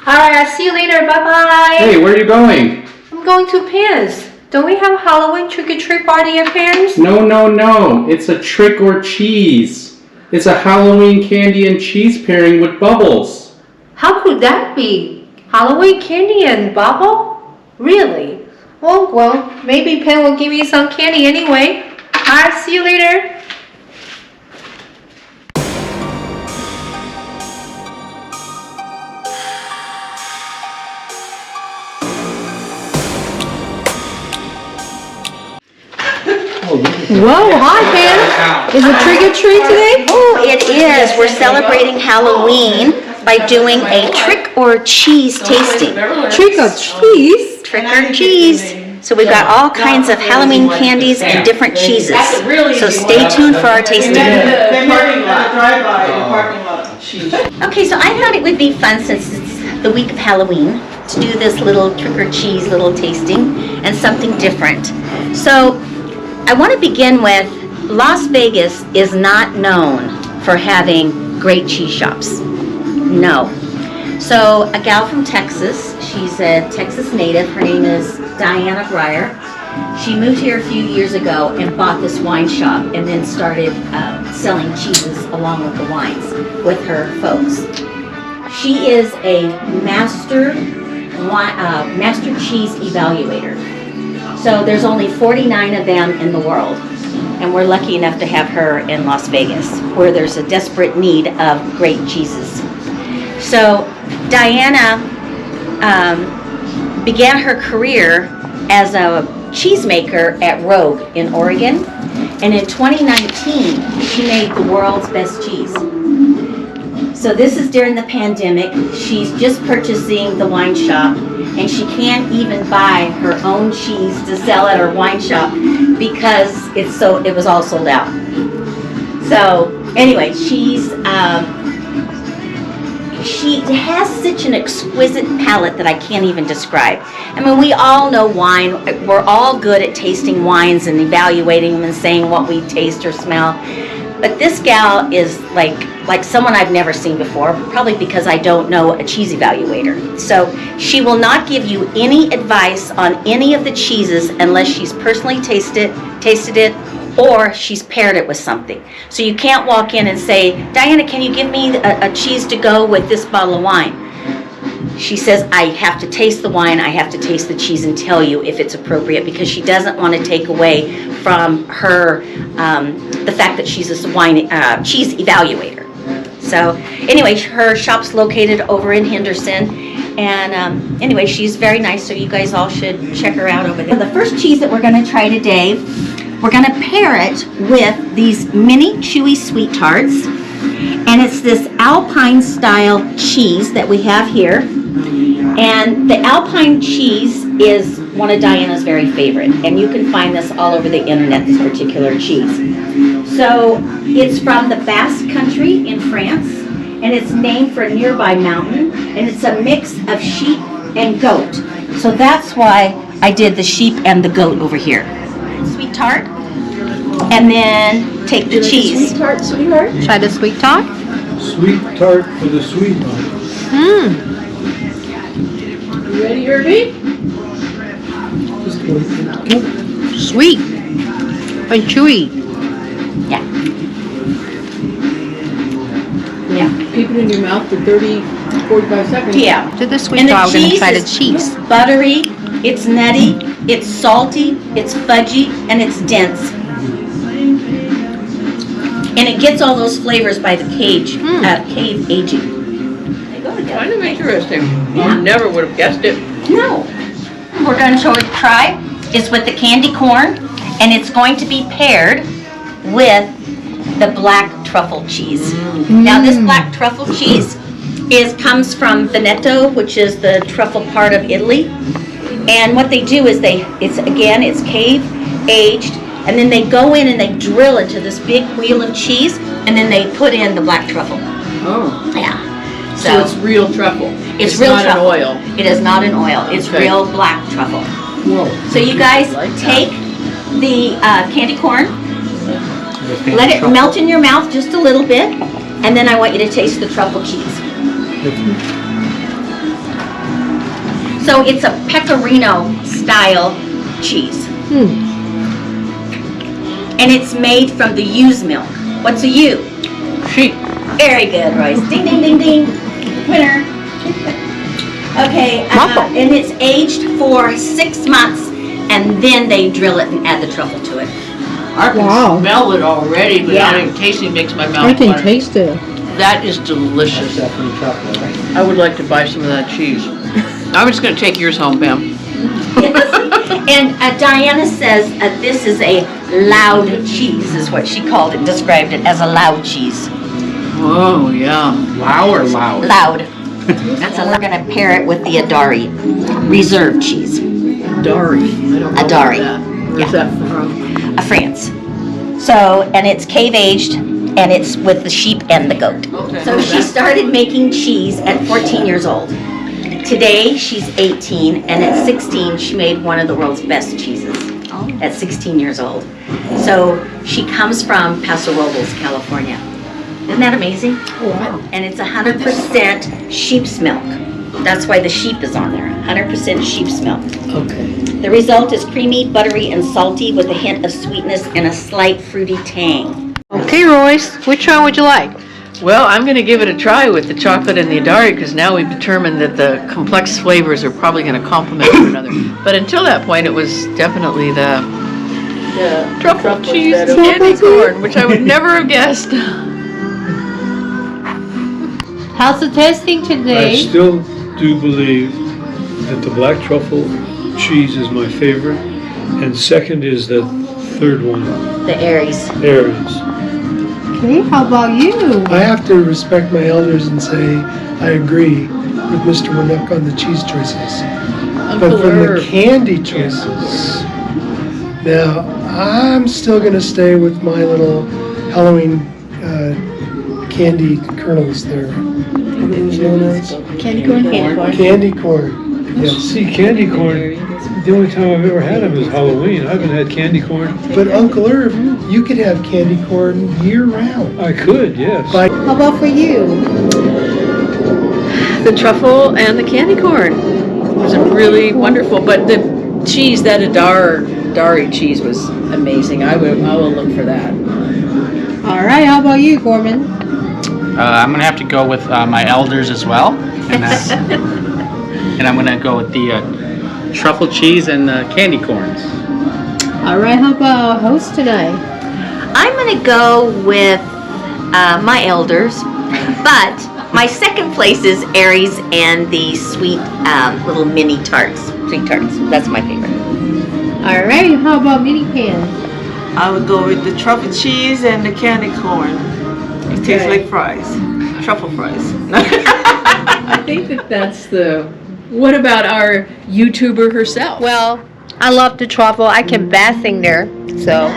Alright, I'll see you later. Bye-bye. Hey, where are you going? I'm going to Pins. Don't we have a Halloween trick-or-treat party at Pins? No. It's a trick or cheese. It's a Halloween candy and cheese pairing with bubbles. How could that be? Halloween candy and bubble? Really? Oh, well, maybe Pen will give me some candy anyway. Alright, see you later. Whoa, hi Pen. Is it trick-or-treat today? Oh, it is. We're celebrating Halloween by doing a trick or cheese tasting. Trick or cheese? Trick or cheese. So we've got all kinds of Halloween candies and different cheeses. So stay tuned for our tasting. Okay, so I thought it would be fun since it's the week of Halloween to do this little trick or cheese little tasting and something different. So I want to begin with Las Vegas is not known for having great cheese shops. No. So a gal from Texas, she's a Texas native, her name is Diana Breyer. She moved here a few years ago and bought this wine shop and then started selling cheeses along with the wines with her folks. She is a master cheese evaluator. So there's only 49 of them in the world, and we're lucky enough to have her in Las Vegas, where there's a desperate need of great cheeses. So Diana began her career as a cheesemaker at Rogue in Oregon, and in 2019 she made the world's best cheese. So this is during the pandemic. She's just purchasing the wine shop, and she can't even buy her own cheese to sell at her wine shop because it was all sold out. So anyway, she has such an exquisite palate that I can't even describe. I mean, we all know wine. We're all good at tasting wines and evaluating them and saying what we taste or smell. But this gal is like someone I've never seen before, probably because I don't know a cheese evaluator. So she will not give you any advice on any of the cheeses unless she's personally tasted it or she's paired it with something. So you can't walk in and say, Diana, can you give me a cheese to go with this bottle of wine? She says, I have to taste the wine, I have to taste the cheese and tell you if it's appropriate, because she doesn't want to take away from her the fact that she's a cheese evaluator. So anyway, her shop's located over in Henderson, and anyway, she's very nice, so you guys all should check her out over there. The first cheese that we're going to try today, we're going to pair it with these mini chewy SweetTarts, and it's this Alpine style cheese that we have here. And the Alpine cheese is one of Diana's very favorite, and you can find this all over the internet, this particular cheese. So it's from the Basque Country in France, and it's named for a nearby mountain, and it's a mix of sheep and goat. So that's why I did the sheep and the goat over here. Sweet tart, and then take the cheese. Sweet tart, sweetheart? Try the sweet tart? Sweet tart for the sweet one. You ready, Irby? Just put it together. Sweet and chewy. Yeah. Yeah. Keep it in your mouth for 30, 45 seconds. Yeah. To the sweet And tart, we're going to try the is cheese. buttery, it's nutty, it's salty, it's fudgy, and it's dense. And it gets all those flavors by the cave aging. They go together. Kind of interesting. Yeah. I never would have guessed it. No. We're going to try is with the candy corn, and it's going to be paired with the black truffle cheese. Now this black truffle cheese comes from Veneto, which is the truffle part of Italy. And what they do is it's cave aged, and then they go in and they drill into this big wheel of cheese, and then they put in the black truffle. Oh. Yeah. So it's real truffle. It's real not truffle. an oil. It is not an oil. It's Okay. real black truffle. Whoa. So you guys take the candy corn, let it melt in your mouth just a little bit, and then I want you to taste the truffle cheese. So it's a pecorino style cheese. And it's made from the ewe's milk. What's a ewe? Sheep. Very good, Royce. Ding, ding, ding, ding. Winner. Okay, and it's aged for 6 months, and then they drill it and add the truffle to it. I can smell it already, but Yeah. not even tasting makes my mouth I can water. taste it. That is delicious. Definitely chocolate, right? I would like to buy some of that cheese. I'm just gonna take yours home, Pam. And Diana says this is a loud cheese, is what she called it, described it as a loud cheese. Oh, yeah. Loud or loud? Loud. So we're gonna pair it with the Adari reserve cheese, Adari. I don't know Adari. about that. Where's that from? France. So, and it's cave aged, and it's with the sheep and the goat. Okay. So she started making cheese at 14 years old. Today she's 18, and at 16 she made one of the world's best cheeses. At 16 years old. So she comes from Paso Robles, California. Isn't that amazing? Wow. And it's 100% sheep's milk. That's why the sheep is on there. 100% sheep's milk. Okay. The result is creamy, buttery, and salty with a hint of sweetness and a slight fruity tang. Okay, Royce, which one would you like? Well, I'm going to give it a try with the chocolate and the Adari because now we've determined that the complex flavors are probably going to complement one another. But until that point, it was definitely the truffle cheese and candy corn, which I would never have guessed. How's the tasting I today? still do believe that the black truffle cheese is my favorite, and second is the third one, The Aries. Aries. Okay, how about you? I have to respect my elders and say I agree with Mr. Winnock on the cheese choices. But Uncle from the Herb. candy choices, now I'm still going to stay with my little Halloween candy kernels there. Candy corn? Candy corn. Candy corn. Yes. See, candy corn, the only time I've ever had them is Halloween. I haven't had candy corn. But Uncle Herb, you could have candy corn year round. I could, yes. By How about for you? The truffle and the candy corn was really wonderful. But the cheese, that Adari cheese was amazing. I will look for that. All right, how about you, Gorman? I'm gonna have to go with my elders as well, and, and I'm gonna go with the truffle cheese and the candy corns. All right, how about host tonight? I'm going to go with my elders, but my second place is Aries and the sweet little mini tarts, SweetTarts. That's my favorite. All right, how about mini pan? I would go with the truffle cheese and the candy corn. It tastes Okay. like fries, truffle fries. I think that's the. What about our YouTuber herself? Well, I love the truffle. I can bath in there, so